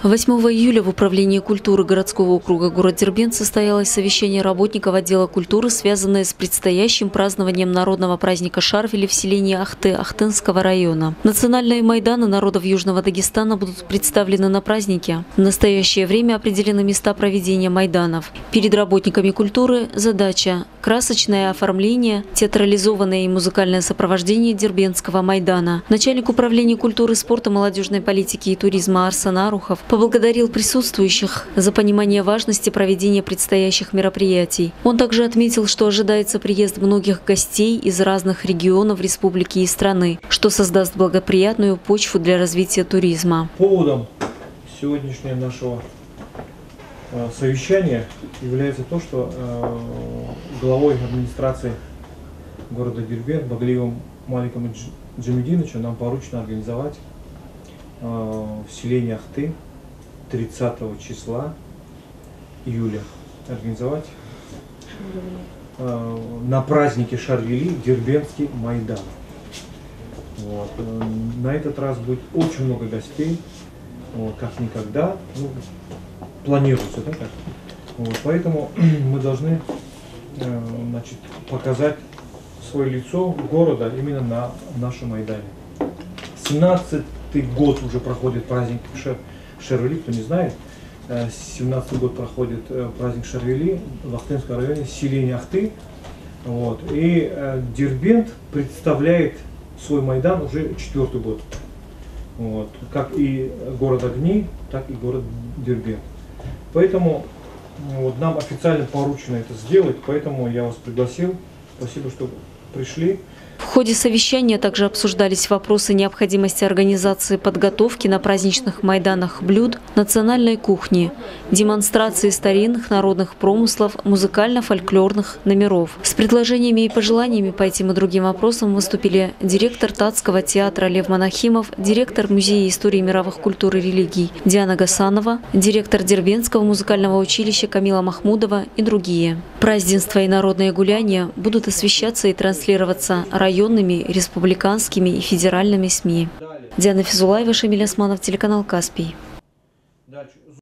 8 июля в Управлении культуры городского округа город Дербент состоялось совещание работников отдела культуры, связанное с предстоящим празднованием народного праздника Шарвели в селении Ахты Ахтынского района. Национальные майданы народов Южного Дагестана будут представлены на празднике. В настоящее время определены места проведения майданов. Перед работниками культуры задача – красочное оформление, театрализованное и музыкальное сопровождение Дербентского майдана. Начальник управления культуры, спорта, молодежной политики и туризма Арсан Арухов поблагодарил присутствующих за понимание важности проведения предстоящих мероприятий. Он также отметил, что ожидается приезд многих гостей из разных регионов республики и страны, что создаст благоприятную почву для развития туризма. Поводом сегодняшнего нашего совещания является то, что главой администрации города Дербент Баглиевым Маликом Джамидиновичем нам поручено организовать в селении Ахты 30 числа июля на празднике Шарвели Дербентский майдан. Вот. На этот раз будет очень много гостей, как никогда, планируется, да, так? Вот. Поэтому мы должны показать свое лицо города именно на нашем майдане. 17-й год уже проходит праздник Шарвели, кто не знает, 17-й год проходит праздник Шарвели в Ахтынском районе, селение Ахты. Вот. И Дербент представляет свой майдан уже 4-й год. Вот. Как и город Огни, так и город Дербент. Поэтому нам официально поручено это сделать, поэтому я вас пригласил. Спасибо, что пришли. В ходе совещания также обсуждались вопросы необходимости организации подготовки на праздничных майданах блюд национальной кухни, демонстрации старинных народных промыслов, музыкально-фольклорных номеров. С предложениями и пожеланиями по этим и другим вопросам выступили директор Татского театра Лев Монахимов, директор Музея истории мировых культур и религий Диана Гасанова, директор Дербентского музыкального училища Камила Махмудова и другие. Празднества и народные гуляния будут освещаться и транслироваться районными, республиканскими и федеральными СМИ. Диана Физулаева, Шамиль Османов, телеканал «Каспий».